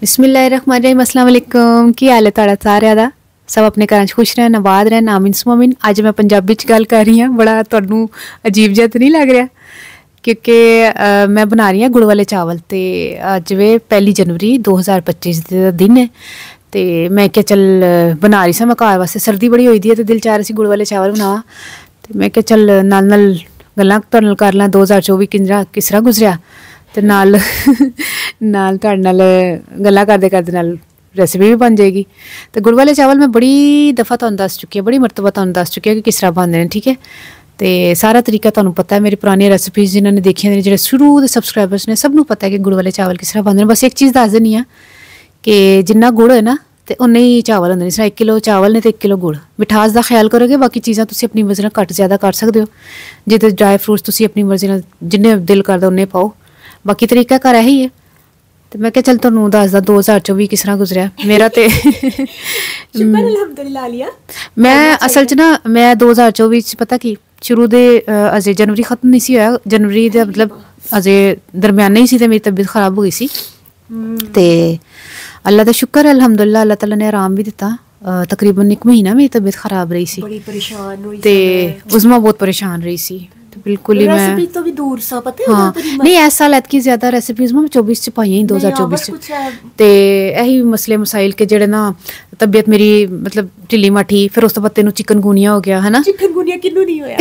बिस्मिल्लाहिर्रहमानिर्रहीम अस्सलाम वालेकुम। की हाल है तुहाड़ा सारिਆਂ ਦਾ? सब अपने घर च खुश रहन, आबाद रहन, आमीन सुमीन। अज मैं पंजाबी च गल कर रही हाँ। बड़ा तुहानू अजीब जिहा तो नहीं लग रहा क्योंकि मैं बना रही हाँ गुड़ वाले चावल। तो अज वे 1 जनवरी 2025 का दिन है। तो मैं क्या चल बना रही सा, मैं घर वास्ते सर्दी बड़ी होई दी है तो दिल चाह रहा सी गुड़ वाले चावल बनावा। तो मैं क्या चल नाल नाल गल्लां तुहाडे नाल कर ਲਾਂ 2024 किस तरह गुजरिया ते नाल नाल तुहाडे नाल गल्लां करदे करदे नाल रेसिपी भी बन जाएगी। तो गुड़ वाले चावल मैं बड़ी दफ़ा तुहानू दस चुकी है, बड़ी मरतबा तुहानू दस चुकी है कि किस तरह बनते हैं। ठीक है, तो सारा तरीका तुहानू पता है। मेरी पुरानी रेसिपीज़ जिन्होंने देखिया ने, जो शुरू के सबसक्राइबर्स ने, सब नू पता है कि गुड़ वाले चावल किस तरह बनते हैं। बस एक चीज़ दस देनी है कि जिन्ना गुड़ है ना तो उन्ने ही चावल होंगे। जिस 1 किलो चावल ने तो 1 किलो गुड़। मिठास का ख्याल करोगे, बाकी चीज़ां तुसीं अपनी मर्जी नाल घट ज़्यादा कर सकते हो। जे तो ड्राई फ्रूट्स तुसीं अपनी मर्जी नाल जिन्ने दिल करदा उन्ने पाओ। बाकी तरीका घर यही है। तो मैं क्या चल तुहानू दसदा 2024 किस तरह गुजरिया मेरा। तो मैं असल च ना मैं 2024 पता की शुरू दे अजे जनवरी खत्म नहीं सी होया, जनवरी दे मतलब अजे दरम्याने ही सी ते मेरी तबीयत खराब हो गई सी। ते अल्लाह दा शुक्र है, अल्हम्दुलिल्लाह, अल्लाह ताला ने आराम भी दिता। तकरीबन 1 महीना मेरी तबीयत खराब रही सी, बड़ी परेशान हुई ते उसमें बहुत परेशान रही सी। तो बिल्कुल ही मैं तो भी दूर सा पता है। हाँ नहीं इस साल ऐतकी ज्यादा रेसिपीज में 24 च पाई 2024 ते यही मसले मसाइल के जेड़े ना तबीयत मेरी मतलब ढिली मठी। फिर उस तो बाद तेनू चिकनगुनिया हो गया है ना। चिकनगुनिया किन्नू नहीं होया?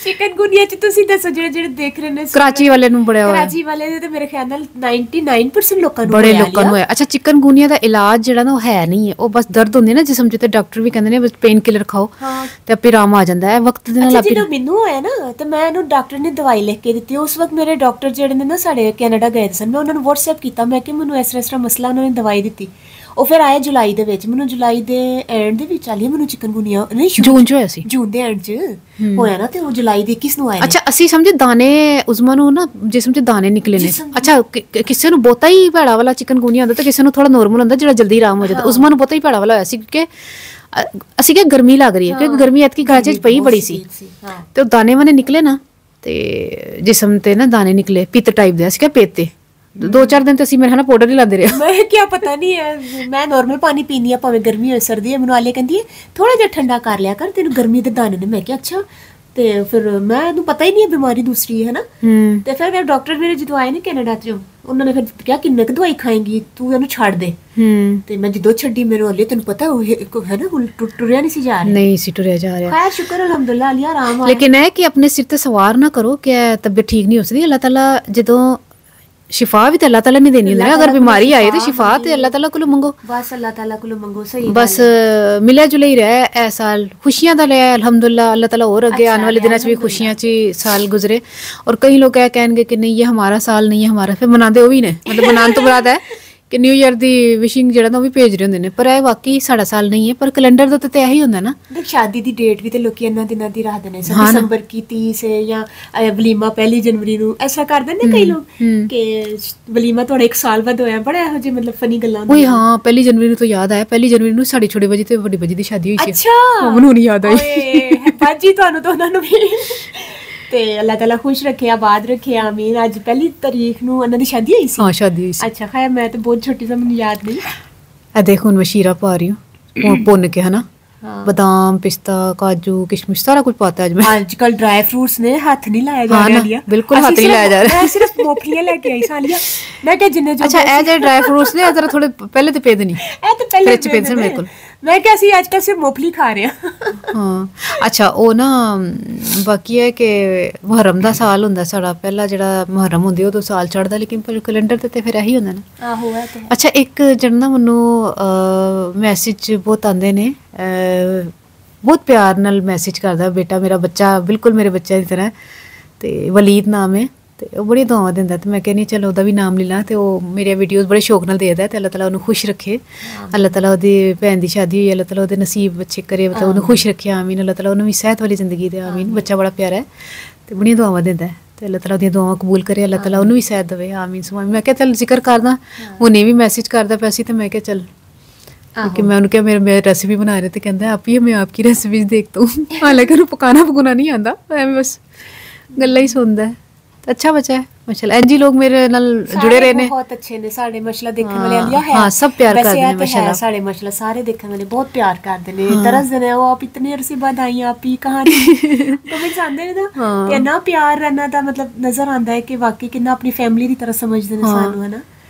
चिकनगुनिया च तुसी दसो जेड़े जेड़े देख रहे ने। कराची वाले नू बड़ा होया। कराची वाले दे ते मेरे ख्याल नाल 99% लोकां नू बड़े लोकां नू होया। अच्छा चिकनगुनिया दा इलाज जेड़ा ना है नहीं है, वो बस दर्द होंदी ना जिस्म च, ते डॉक्टर भी कहंदे ने बस पेन किलर खाओ ते आपे आराम आ जांदा है वक्त दे नाल। जेड़ा मैनू होया ना ते मैं नू डॉक्टर ने दवाई लिख के दित्ती। उस वक्त मेरे डॉक्टर जेड़े ने ना साडे कैनेडा गए सन, मैं उन्हां नू व्हाट्सएप कीता, मैं कि मैनू इस तरह मसला, उन्होंने दवाई दित्ती। ਉਹ ਫਿਰ ਆਇਆ ਜੁਲਾਈ ਦੇ ਵਿੱਚ। ਮੈਨੂੰ ਜੁਲਾਈ ਦੇ ਐਂਡ ਦੇ ਵਿੱਚ ਆਲੀ ਮੈਨੂੰ ਚਿਕਨਗੁਨੀਆ ਨਹੀਂ ਜੂਨ ਚ ਹੋਇਆ ਸੀ। ਜੂਨ ਦੇ ਐਂਡ ਚ ਹੋਇਆ ਨਾ, ਤੇ ਉਹ ਜੁਲਾਈ ਦੇ 21 ਨੂੰ ਆਇਆ। ਅੱਛਾ ਅਸੀਂ ਸਮਝੇ ਦਾਣੇ ਉਸਮਾਂ ਨੂੰ ਨਾ ਜਿਸਮ ਚ ਦਾਣੇ ਨਿਕਲੇ ਨੇ। ਅੱਛਾ ਕਿਸੇ ਨੂੰ ਬਹੁਤਾ ਹੀ ਭੈੜਾ ਵਾਲਾ ਚਿਕਨਗੁਨੀਆ ਹੁੰਦਾ ਤੇ ਕਿਸੇ ਨੂੰ ਥੋੜਾ ਨੋਰਮਲ ਹੁੰਦਾ ਜਿਹੜਾ ਜਲਦੀ ਆਰਾਮ ਹੋ ਜਾਂਦਾ। ਉਸਮਾਂ ਨੂੰ ਬਹੁਤਾ ਹੀ ਭੈੜਾ ਵਾਲਾ ਹੋਇਆ ਸੀ ਕਿਉਂਕਿ ਅਸੀਂ ਕਿ ਗਰਮੀ ਲੱਗ ਰਹੀ ਹੈ, ਕਿਉਂਕਿ ਗਰਮੀ ਐਤਕੀ ਗਾਜੇ ਚ ਪਈ ਬੜੀ ਸੀ ਤੇ ਉਹ ਦਾਣੇ ਵਾਨੇ ਨਿਕਲੇ ਨਾ ਤੇ ਜਿਸਮ ਤੇ ਨਾ ਦਾਣੇ ਨਿਕਲੇ ਪਿੱਤ ਟਾਈਪ ਦੇ। ਅਸੀਂ ਕਿ ਪਿੱਤ ਤੇ 2-4 दिन तो असी मेरे ना पाउडर ही लाते रहे। मैं क्या पता नहीं है, मैं नॉर्मल पानी पीनी है भावें गर्मी हो सर्दी है। मैनू आलिया कहती है थोड़ा जिहा ठंडा कर लिया कर, तेन गर्मी के दाने ने। मैं क्या अच्छा। ते फिर मैं पता ही नहीं है बीमारी दूसरी है ना। ते फिर मेरे डॉक्टर मेरे जो आए ने कैनेडा चो, उन्होंने फिर क्या किन्ने क दवाई खाएंगी तू, इहनू छड़ दे। ते मैं जो छड्डी मेरे आलिया तेन पता है ना टुरिया नहीं सी जा रहा। नहीं सी टुरिया जा रहा। खैर शुक्र अल्हम्दुलिल्लाह आलिया आराम आ। लेकिन है कि अपने सिर ते सवार ना करो कि तबीयत ठीक नहीं हो सकती। अल्लाह ताला जदों शिफा भी तो अल्लाह ताला ने देनी है। अगर बीमारी आए तो शिफा तो अल्लाह ताला को मंगो, बस अल्लाह ताला को मंगो। सही बस मिलिया जुलिया ही रहे। ए साल खुशियां दा लिया अल्हम्दुलिल्लाह। अल्लाह ताला और अगे आने वाले दिनों भी खुशियां च साल गुजरे। और कई लोग कहेंगे कि नहीं ये हमारा साल नहीं है हमारा, फिर मनाते वो भी ने, मतलब मनाने तो मुराद है कि न्यू ईयर दी विशिंग जेड़ा ना वो भी भेज रहे होंदे ने। पर ਇਹ वाकई साडा साल नहीं है, पर कैलेंडर ਦਾ ਤੇ ਇਹੀ ਹੁੰਦਾ ਨਾ। शादी दी डेट भी ते लोकी इन्ना दिनां दी रखदे ने। दिसंबर की 30 है या वलीमा 1 जनवरी ਨੂੰ ऐसा कर देंगे कई लोग कि वलीमा थोड़ा 1 साल बाद होया। बड़ा ਇਹੋ ਜਿਹੇ मतलब फनी ਗੱਲਾਂ ਹੁੰਦੀਆਂ। ओए हां 1 जनवरी ਨੂੰ तो याद आया। 1 जनवरी ਨੂੰ ਸਾਡੀ ਛੋਟੀ ਬੱਜੀ ਤੇ ਵੱਡੀ ਬੱਜੀ ਦੀ ਸ਼ਾਦੀ ਹੋਈ ਸੀ। अच्छा ਮੈਨੂੰ ਨਹੀਂ ਯਾਦ ਆਈ। ਓਏ ਬਾਜੀ ਤੁਹਾਨੂੰ ਤਾਂ ਉਹਨਾਂ ਨੂੰ ਵੀ ਤੇ ਅੱਲਾਹ ਤਾਲਾ खुश रखे, आबाद रखे, आमीन। ਅੱਜ 1 ਤਾਰੀਖ ਨੂੰ ਉਹਨਾਂ ਦੀ ਸ਼ਾਦੀ ਹੋਈ ਸੀ। ਹਾਂ ਸ਼ਾਦੀ ਹੋਈ ਸੀ। अच्छा खैर मैं तो बहुत छोटी सा, ਮੈਨੂੰ याद नहीं। ਇਹ ਦੇਖੋ ਹੁਣ ਵਸ਼ੀਰਾ ਪਾ ਰਹੀ ਹੂੰ ਭੁੰਨ ਕੇ, है ना। बादाम पिस्ता काजू किशमिश सारा कुछ पाता है। मैं आजकल ड्राई फ्रूट्स ने हाथ नहीं लाया जा रहा। बिल्कुल हाथ नहीं लाया जा रहा। मैं सिर्फ मूंगफलियां लेके आई सालिया। मैं क्या जिन्ने जो अच्छा ए जे ड्राई फ्रूट्स ने जरा थोड़े पहले ते पेद नहीं ए तो पहले पेद मेरे को। मैं क्या सी आजकल सिर्फ मूंगफली खा रहे हैं। हां अच्छा ओ ना बाकी है कि मुहर्रम दा साल हुंदा साडा पहला जेड़ा मुहर्रम हुंदी ओ तो साल चढ़दा, लेकिन पर कैलेंडर ते फिर यही हुंदा ना। आहो है तो। अच्छा एक जणना मन्नू मैसेज बहुत आंदे ने, बहुत प्यार नाल मैसेज करदा बेटा मेरा बच्चा बिल्कुल मेरे बच्चे की तरह। तो वलीद नाम है तो वो बड़ी दुआवां दिंदा। तो मैं कहनी चलो ओहदा भी नाम ले ला। तो मेरी वीडियोज़ बड़े शौक नाल देखदा। तो अल्लाह ताला उन्हें खुश रखे। अल्लाह ताला ओहदी भैन दी शादी हुई, अल्लाह ताला ओहदे नसीब अच्छे करे, मतलब उन्हें खुश रखे, आमीन। अल्लाह ताला उन्हें भी सेहत वाली जिंदगी दे, आमीन। बच्चा बड़ा प्यारा है तो बड़ियां दुआवां दिंदा है। तो अल्लाह ताला ओहदियां दुआवां कबूल करे, अल्लाह ताला उन्हें भी सेहत देवे, आमीन सुभान। मैं क्या चल जिक्र करदा, उन्हें भी मैसेज करदा पैसी। तो मैं क्या चल क्योंकि मैं उन्हें क्या मेरे रेसिपी बना रहे थे, कहता है आप ही मैं आपकी रेसिपीज देखता हूँ। हालांकि उन्हें पकाना नहीं आता, बस गल्ला ही सुनता है। अच्छा बच्चा है माशाल्लाह। एनजी लोग मेरे नाल जुड़े रहे ने, बहुत अच्छे ने साडे माशाल्लाह देखने वाले आलिया है। हाँ सब प्यार करते हैं माशाल्लाह। साडे माशाल्लाह सारे देखने वाले बहुत प्यार करते ने, तरसदे ने वो आप इतने अरसे बाद आई आप ही कहां तो मैं जानदे ने ना कि ना प्यार रहना दा मतलब नजर आंदा है कि वाकई कितना अपनी फैमिली दी तरह समझदे ने सानू, है ना।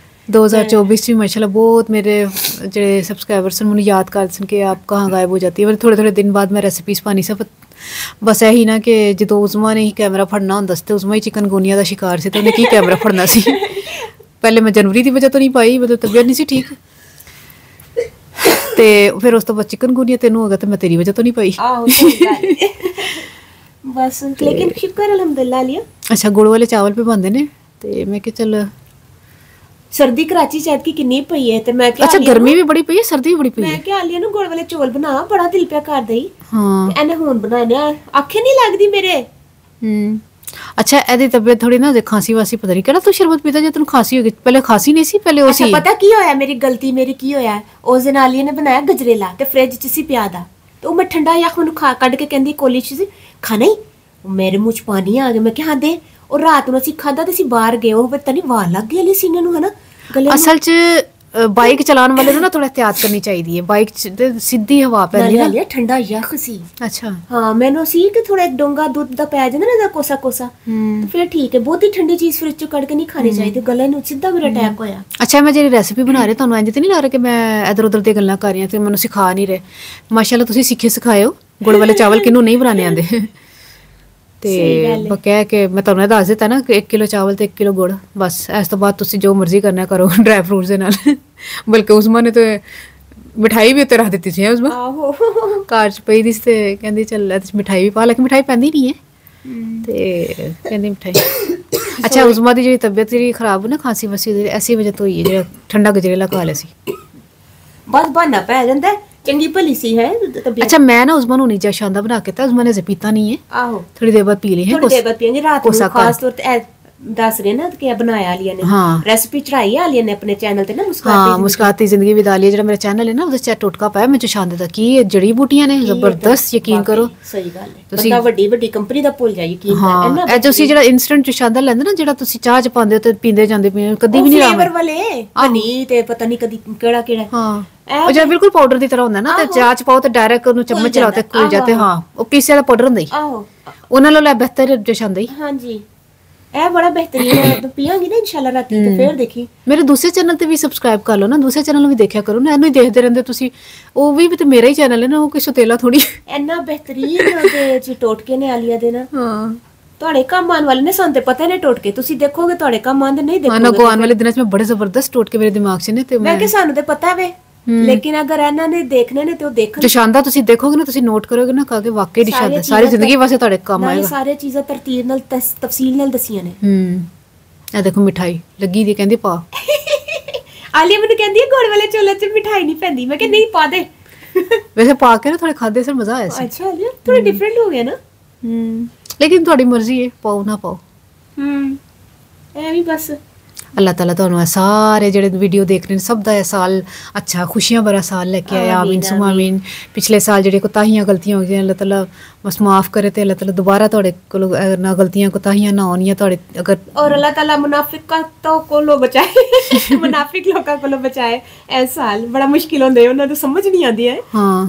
2024 में माशाल्लाह बहुत मेरे ਜਿਹੜੇ ਸਬਸਕ੍ਰਾਈਬਰਸ ਨੇ ਮੈਨੂੰ ਯਾਦ ਕਰਦੇ ਸਨ ਕਿ ਆਪ ਕਹਾਂ ਗਾਇਬ ਹੋ ਜਾਤੀ ਹੈ। ਮੈਂ ਥੋੜੇ ਦਿਨ ਬਾਅਦ ਮੈਂ ਰੈਸਿਪੀਜ਼ ਪਾਣੀ ਸੀ, ਬਸ ਇਹੀ ਨਾ ਕਿ ਜਦੋਂ ਉਜ਼ਮਾ ਨੇ ਹੀ ਕੈਮਰਾ ਫੜਨਾ ਹੁੰਦਾ ਸੀ ਤੇ ਉਜ਼ਮਾ ਹੀ ਚਿਕਨਗੁਨੀਆ ਦਾ ਸ਼ਿਕਾਰ ਸੀ ਤੇ ਉਹਨੇ ਕੀ ਕੈਮਰਾ ਫੜਨਾ ਸੀ। ਪਹਿਲੇ ਮੈਂ ਜਨਵਰੀ ਦੀ ਵਜ੍ਹਾ ਤੋਂ ਨਹੀਂ ਪਾਈ, ਮਤਲਬ ਤਬੀਅਤ ਨਹੀਂ ਸੀ ਠੀਕ, ਤੇ ਫਿਰ ਉਸ ਤੋਂ ਬਾਅਦ ਚਿਕਨਗੁਨੀਆ ਤੈਨੂੰ ਹੋ ਗਿਆ ਤੇ ਮੈਂ ਤੇਰੀ ਵਜ੍ਹਾ ਤੋਂ ਨਹੀਂ ਪਾਈ। ਆਹੋ ਸਹੀ ਗੱਲ ਬਸ, ਲੇਕਿਨ ਸ਼ੁਕਰ ਅਲਹਮਦੁਲਿल्लाह ਲਿਆ। ਅੱਛਾ ਗੁੜ ਵਾਲੇ ਚਾਵਲ ਵੀ ਬਣਦੇ ਨੇ ਤੇ ਮੈਂ ਕਿਹਾ ਚੱਲ ਸਰਦੀ ਕਰਾਚੀ ਚ ਐਤਕੀ ਕਿੰਨੀ ਪਈ ਹੈ ਤੇ ਮੈਂ ਕਿਹਾ ਅੱਛਾ ਗਰਮੀ ਵੀ ਬੜੀ ਪਈ ਹੈ ਸਰਦੀ ਵੀ ਬੜੀ ਪਈ ਹੈ। ਮੈਂ ਕਿਹਾ ਆਲੀਆ ਨੂੰ ਗੁੜ ਵਾਲੇ ਚੌਲ ਬਣਾ, ਬੜਾ ਦਿਲ ਪਿਆ ਕਰਦਾ ਹੀ। ਹਾਂ ਇਹਨੇ ਹੁਣ ਬਣਾਏ ਨੇ, ਅੱਖੇ ਨਹੀਂ ਲੱਗਦੀ ਮੇਰੇ। ਅੱਛਾ ਇਹਦੀ ਤਬੀਅਤ ਥੋੜੀ ਨਾ ਖਾਂਸੀ ਵਾਸੀ ਪਤਾ ਨਹੀਂ ਕਿਹੜਾ ਤੂੰ ਸ਼ਰਬਤ ਪੀਤਾ ਜੇ ਤੈਨੂੰ ਖਾਂਸੀ ਹੋ ਗਈ, ਪਹਿਲੇ ਖਾਂਸੀ ਨਹੀਂ ਸੀ ਪਹਿਲੇ ਉਹ ਸੀ। ਅੱਛਾ ਪਤਾ ਕੀ ਹੋਇਆ, ਮੇਰੀ ਗਲਤੀ ਮੇਰੀ ਕੀ ਹੋਇਆ, ਉਸ ਦਿਨ ਆਲੀਆ ਨੇ ਬਣਾਇਆ ਗਜਰੇਲਾ ਤੇ ਫ੍ਰਿਜ ਚ ਸੀ ਪਿਆ ਦਾ, ਤੇ ਉਹ ਮੈਂ ਠੰਡਾ ਯਾ ਮੈਨੂੰ ਖਾ ਕੱਢ ਕੇ ਕਹਿੰਦੀ ਕੋਲੀ ਚ ਖਾਣਾ ਹੀ, ਮੇਰੇ ਮੂੰਹ ਚ ਪਾਣੀ ਆ ਗਿਆ। ਮੈਂ ਕਿਹਾ ਦੇ, ਉਹ ਰਾਤ ਨੂੰ ਅਸੀਂ ਖਾਦਾ ਤੇ ਅਸੀਂ ਬਾਹਰ ਗਏ, ਉਹ ਪਤਾ ਨਹੀਂ ਵਾਰ ਲੱਗ ਗਈ ਅਲੀ ਸੀਨੇ ਨੂੰ, ਹਨਾ। ਅਸਲ ਚ ਬਾਈਕ ਚਲਾਉਣ ਵਾਲੇ ਨੂੰ ਨਾ ਥੋੜਾ ਇhtiyat ਕਰਨੀ ਚਾਹੀਦੀ ਹੈ, ਬਾਈਕ ਚ ਤੇ ਸਿੱਧੀ ਹਵਾ ਪੈਂਦੀ ਹੈ, ਠੰਡਾ ਯਖ ਸੀ। ਅੱਛਾ ਹਾਂ ਮੈਨੂੰ ਸੀ ਕਿ ਥੋੜਾ ਡੋਂਗਾ ਦੁੱਧ ਦਾ ਪੈ ਜਾਂਦਾ ਨਾ ਕੋਸਾ ਕੋਸਾ, ਤੇ ਫਿਰ ਠੀਕ ਹੈ। ਬਹੁਤੀ ਠੰਡੀ ਚੀਜ਼ ਫ੍ਰਿਜ ਚੋਂ ਕੱਢ ਕੇ ਨਹੀਂ ਖਾਣੀ ਚਾਹੀਦੀ, ਗਲੇ ਨੂੰ ਸਿੱਧਾ ਮੇਰਾ ਅਟੈਕ ਹੋਇਆ। ਅੱਛਾ ਮੈਂ ਜਿਹੜੀ ਰੈਸਿਪੀ ਬਣਾ ਰਹੀ ਤੁਹਾਨੂੰ ਇੰਜ ਤੇ ਨਹੀਂ ਲੱਗ ਰਿਹਾ ਕਿ ਮੈਂ ਇਧਰ ਉਧਰ ਦੀਆਂ ਗੱਲਾਂ ਕਰ ਰਹੀ ਹਾਂ ਤੇ ਮੈਨੂੰ ਸਿਖਾ ਨਹੀਂ ਰਹੇ। ਮਾਸ਼ਾਅੱਲਾ ਤੁਸੀਂ ਸਿੱਖੇ ਸਿਖਾਇਓ, ਗੁੜ ਵਾਲੇ ਚਾਵਲ ਕਿਹਨੂੰ ਨਹੀਂ ਬਣਾਉਣੇ ਆਉਂਦੇ। ਤੇ ਕਹਿ ਕੇ ਮੈਂ ਤੁਹਾਨੂੰ ਦੱਸ ਦਿੱਤਾ ਨਾ ਕਿ 1 ਕਿਲੋ ਚਾਵਲ ਤੇ 1 ਕਿਲੋ ਗੁੜ, ਬਸ ਇਸ ਤੋਂ ਬਾਅਦ ਤੁਸੀਂ ਜੋ ਮਰਜ਼ੀ ਕਰਨਾ ਕਰੋ ਡਰਾਈ ਫਰੂਟਸ ਦੇ ਨਾਲ। ਬਲਕਿ ਉਸਮਾ ਨੇ ਤੇ ਮਿਠਾਈ ਵੀ ਉੱਤੇ ਰੱਖ ਦਿੱਤੀ ਸੀ, ਉਸਮਾ ਆਹੋ ਘਰ ਚ ਪਈ ਦੀ ਸੀ ਤੇ ਕਹਿੰਦੀ ਚੱਲ ਇਹਦੇ ਚ ਮਿਠਾਈ ਵੀ ਪਾ, ਲੇਕਿਨ ਮਿਠਾਈ ਪੈਂਦੀ ਨਹੀਂ ਹੈ ਤੇ ਕਹਿੰਦੀ ਮਿਠਾਈ। ਅੱਛਾ ਉਸਮਾ ਦੀ ਜਿਹੜੀ ਤਬੀਅਤ ਜਿਹੜੀ ਖਰਾਬ ਨਾ ਖਾਂਸੀ ਵਸੀ ਦੀ ਐਸੀ ਵਜ੍ਹਾ ਤੋਂ ਹੋਈ ਹੈ, ਜਿਹੜਾ ਠੰਡਾ ਗਜਰੇਲਾ ਖਾ ਲਿਆ ਸੀ। ਬਸ ਬਹਾਨਾ ਪੈ ਜਾਂਦਾ, ਚੰਗੀ ਭਲੀ ਸੀ ਹੈ ਤਬੀਅਤ। ਅੱਛਾ ਮੈਂ ਨਾ ਉਸਮਾ ਨੂੰ ਨੀਚਾ ਸ਼ਾਂਦਾ ਬਣਾ ਕੇ ਤਾ, ਉਸਮਾ ਨੇ ਪੀਤਾ ਨਹੀਂ ਹੈ। ਆਹੋ ਥੋੜੀ ਦੇਰ ਬਾਅਦ ਪੀ ਲਈ ਹੈ, ਥੋੜੀ ਦੇਰ ਬਾਅਦ ਪੀएंगे ਰਾਤ ਨੂੰ, ਖਾਸ ਤੌਰ ਤੇ ਦੱਸ ਰਹੇ ਨਾ ਕਿ ਬਣਾਇਆ ਆਲੀਆ ਨੇ, ਰੈਸਿਪੀ ਚੜਾਈ ਆਲੀਆ ਨੇ ਆਪਣੇ ਚੈਨਲ ਤੇ ਨਾ ਮੁਸਕਾਤੀ ਜ਼ਿੰਦਗੀ ਵਿਦ ਆਲੀਆ, ਜਿਹੜਾ ਮੇਰਾ ਚੈਨਲ ਹੈ ਨਾ ਉਹਦੇ ਚ ਟੋਟਕਾ ਪਾਇਆ ਮੈਂ ਸ਼ਾਂਦੇ ਦਾ ਕੀ ਜੜੀ ਬੂਟੀਆਂ ਨੇ, ਜ਼ਬਰਦਸਤ ਯਕੀਨ ਕਰੋ। ਸਹੀ ਗੱਲ ਹੈ, ਤੁਸੀਂ ਵੱਡੀ ਵੱਡੀ ਕੰਪਨੀ ਦਾ ਭੁੱਲ ਜਾ ਯਕੀਨ ਕਰਨਾ। ਇਹ ਤੁਸੀਂ ਜਿਹੜਾ ਇਨਸਟੈਂਟ ਸ਼ਾਂਦਾ ਲੈਂਦੇ ਨਾ, ਜਿਹੜਾ ਤੁਸੀਂ ਚਾਹ ਚ ਪਾਉਂਦੇ ਹੋ ਤੇ ਪੀਂਦੇ ਜਾਂਦੇ ਪੀਂਦੇ, ਕਦੀ ਵੀ ਨਹੀਂ ਫਲੇਵਰ ਵਾਲੇ ਹਨੀ ਤੇ ਪਤਾ ਨਹੀਂ ਕਦੀ ਕਿਹੜਾ ਕਿਹੜਾ। ਹਾਂ ਉਹ ਜਿਹੜਾ ਬਿਲਕੁਲ ਪਾਊਡਰ ਦੀ ਤਰ੍ਹਾਂ ਹੁੰਦਾ ਨਾ, ਤੇ ਚਾਹ ਚ ਪਾਓ ਤੇ ਡਾਇਰੈਕਟ ਉਹਨੂੰ ਚਮਚ ਚਲਾਓ ਤੇ ਘੁਲ ਜਾਂਦੇ। ਹਾਂ ਉਹ ਪੀਸਿਆ ਦਾ ਪਾਊਡਰ ਹੁੰਦਾ ਹੀ, ਉਹਨਾਂ ਨਾਲੋਂ ਬਿਹਤਰ ਜੋ ਸ਼ਾਂਦਾ ਹੀ। ਹਾਂਜੀ ਇਹ ਬੜਾ ਬਿਹਤਰੀਨ ਹੈ, ਤਾਂ ਪੀਆਂਗੀ ਨਾ ਇਨਸ਼ਾਅੱਲਾ ਰਾਤੀ ਤੇ ਫਿਰ ਦੇਖੀ। ਮੇਰੇ ਦੂਸਰੇ ਚੈਨਲ ਤੇ ਵੀ ਸਬਸਕ੍ਰਾਈਬ ਕਰ ਲਓ ਨਾ, ਦੂਸਰੇ ਚੈਨਲ ਨੂੰ ਵੀ ਦੇਖਿਆ ਕਰੋ ਨਾ, ਇਹਨੂੰ ਹੀ ਦੇਖਦੇ ਰਹਿੰਦੇ ਤੁਸੀਂ। ਉਹ ਵੀ ਤੇ ਮੇਰਾ ਹੀ ਚੈਨਲ ਹੈ ਨਾ, ਉਹ ਕੋਈ ਸੁਤੇਲਾ ਥੋੜੀ। ਇੰਨਾ ਬਿਹਤਰੀਨ ਉਹਦੇ ਚ ਟੋਟਕੇ ਨੇ ਆਲੀਆ ਦੇ ਨਾ। ਹਾਂ ਤੁਹਾਡੇ ਕੰਮ ਆਉਣ ਵਾਲੇ ਨੇ, ਸਾਨੂੰ ਤੇ ਪਤਾ ਨੇ ਟੋਟਕੇ, ਤੁਸੀਂ ਦੇਖੋਗੇ ਤੁਹਾਡੇ ਕੰਮ ਆਉਂਦੇ ਨਹੀਂ ਦੇਖੋਗੇ। ਨਾ ਆਉਣ ਵਾਲੇ ਦਿਨਾਂ ਚ ਮੈਂ ਬੜੇ ਜ਼ਬਰਦਸਤ ਟੋਟਕੇ ਮੇਰੇ ਦਿਮਾਗ 'ਚ ਨੇ ਤੇ ਮੈਂ ਕਿ ਸਾਨੂੰ ਤੇ ਪਤਾ ਵੇ, ਲੇਕਿਨ ਅਗਰ ਇਹਨਾਂ ਨੇ ਦੇਖਣੇ ਨੇ ਤੇ ਉਹ ਦੇਖਣ। ਜੋ ਸ਼ਾਨਦਾਰ ਤੁਸੀਂ ਦੇਖੋਗੇ ਨਾ, ਤੁਸੀਂ ਨੋਟ ਕਰੋਗੇ ਨਾ ਕਿ ਵਾਕਈ ਦੀ ਸ਼ਾਨਦਾਰ ਸਾਰੀ ਜ਼ਿੰਦਗੀ ਵਾਸਤੇ ਤੁਹਾਡੇ ਕੰਮ ਆਏਗਾ। ਸਾਰੇ ਚੀਜ਼ਾਂ ਤਰਤੀਬ ਨਾਲ ਤਫਸੀਲ ਨਾਲ ਦਸੀਆਂ ਨੇ। ਇਹ ਦੇਖੋ ਮਿਠਾਈ ਲੱਗੀ ਦੀ, ਕਹਿੰਦੀ ਪਾ। ਆਲੀਆ ਮੈਨੂੰ ਕਹਿੰਦੀ ਹੈ ਗੁੜ ਵਾਲੇ ਚੋਲੇ 'ਚ ਮਿਠਾਈ ਨਹੀਂ ਪੈਂਦੀ, ਮੈਂ ਕਿ ਨਹੀਂ ਪਾ ਦੇ। ਵੈਸੇ ਪਾ ਕੇ ਨਾ ਥੋੜੇ ਖਾਦੇ ਸਰ ਮਜ਼ਾ ਆਇਆ ਸੀ। ਅੱਛਾ ਆਲੀਆ ਥੋੜਾ ਡਿਫਰੈਂਟ ਹੋ ਗਿਆ ਨਾ। ਲੇਕਿਨ ਤੁਹਾਡੀ ਮਰਜ਼ੀ ਹੈ, ਪਾਓ ਨਾ ਪਾਓ। ਇਹ ਵੀ ਬਸ अल्लाह ताला ਤੁਹਾਨੂੰ ਸਾਰੇ ਜਿਹੜੇ ਵੀਡੀਓ ਦੇਖ ਰਹੇ ਨੇ ਸਭ ਦਾ ਇਹ ਸਾਲ ਅੱਛਾ ਖੁਸ਼ੀਆਂ ਭਰਾ ਸਾਲ ਲੈ ਕੇ ਆਇਆ। ਆਮੀਨ ਸੁਮਾ ਆਮੀਨ। ਪਿਛਲੇ ਸਾਲ ਜਿਹੜੇ ਕੋਤਾਹੀਆਂ ਗਲਤੀਆਂ ਹੋ ਗਈਆਂ ਅੱਲਾਹ ਤਾਲਾ ਬਸ ਮਾਫ करे ਤੇ ਅੱਲਾਹ ਤਾਲਾ ਦੁਬਾਰਾ ਤੁਹਾਡੇ ਕੋਲੋਂ ਨਾ ਗਲਤੀਆਂ ਕੋਤਾਹੀਆਂ ਨਾ ਹੋਣੀਆਂ ਤੁਹਾਡੇ ਅਗਰ ਔਰ ਅੱਲਾਹ ਤਾਲਾ ਮੁਨਾਫਿਕਾਂ ਕੋਲੋਂ ਬਚਾਏ ਮੁਨਾਫਿਕ ਲੋਕਾਂ ਕੋਲੋਂ ਬਚਾਏ। ਇਹ ਸਾਲ ਬੜਾ ਮੁਸ਼ਕਿਲ ਹੁੰਦਾ ਹੈ, ਉਹਨਾਂ ਨੂੰ ਸਮਝ ਨਹੀਂ ਆਉਂਦੀ ਹੈ।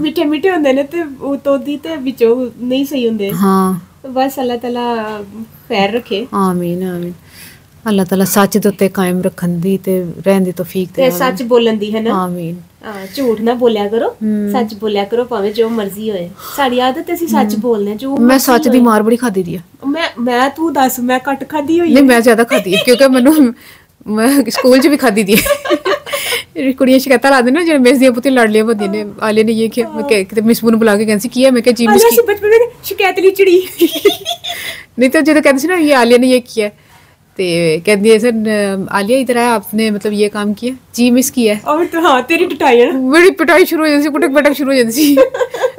ਮਿੱਠੇ ਮਿੱਠੇ ਹੁੰਦੇ ਨੇ ਤੇ ਉਤੋਂ ਦੀ ਤੇ ਵਿੱਚੋਂ ਨਹੀਂ ਸਹੀ ਹੁੰਦੇ। ਹਾਂ ਬਸ ਅੱਲਾਹ ਤਾਲਾ ਖੈਰ ਰੱਖੇ। ਆਮੀਨ ਆਮੀਨ। अल्लाह ताला सच दे उत्ते कायम रखन दी ते रहन दी तौफीक दे, सच बोलन दी है ना। आमीन। झूठ ना बोलिया करो, सच बोलिया करो भावे जो मर्जी होए। साडी आदत है सच बोलने जो। मैं सच दी मार बड़ी खादी दी है। मैं तू दस मैं घट खादी होई। नहीं मैं ज्यादा खादी है क्योंकि मैनू मैं स्कूल च भी खादी दी है। कुड़ियां शिकायत ला देना जो मेज दी पुत्ती लाडलियां बनदी ने। आलिया ने ये किया कि मिस बुन बुला के कहंदी की है, मैं कहा जी मिस की बचपन में शिकायत ली चिड़ी नहीं तो जो कहंदी सी ना ये आलिया ने ये किया ते कहती है सर आलिया इधर आया आपने मतलब ये काम किया जी मिस किया है। और तो हाँ तेरी पिटाई है ना, बड़ी पिटाई शुरू हो जाती, कुटक पटक शुरू हो जाती।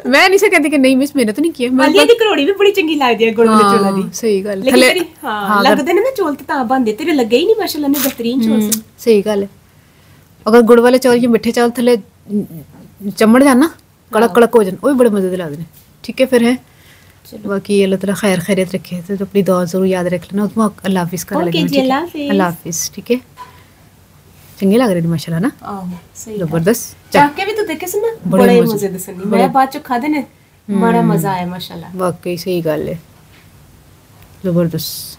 मैं नहीं से कहती कि नहीं मिस मैंने तो नहीं किया। आलिया दी करोड़ी भी बड़ी चंगी लगदी है गुड़ वाले चोला दी। सही गल थले हां लगदे ने ना चौल ता बनदे तेरे लगे ही नहीं माशाल्लाह ने बेहतरीन चौल से। सही गल है। अगर गुड़ वाले चौल ये मिठे चावल थले चमड़ जान ना कड़क कड़क हो जान वो भी बड़े मजे दे लगदे ने। ठीक है फिर है बाकी अल्लाह ताला खैर खैरियत रखे, तो अपनी दुआ जरूर याद रख लेना। तुम अल्लाह हाफिज़ कर ओके जी, अल्लाह हाफिज़। अल्लाह हाफिज़। ठीक है, चंगे लग रहे माशाल्लाह ना, सही जबरदस्त। चाके भी तो देखे सन ना, बड़े मजे दे सन, मैं बाद च खादे ने, बड़ा मजा आया माशाल्लाह। वाकई सही गल है, जबरदस्त।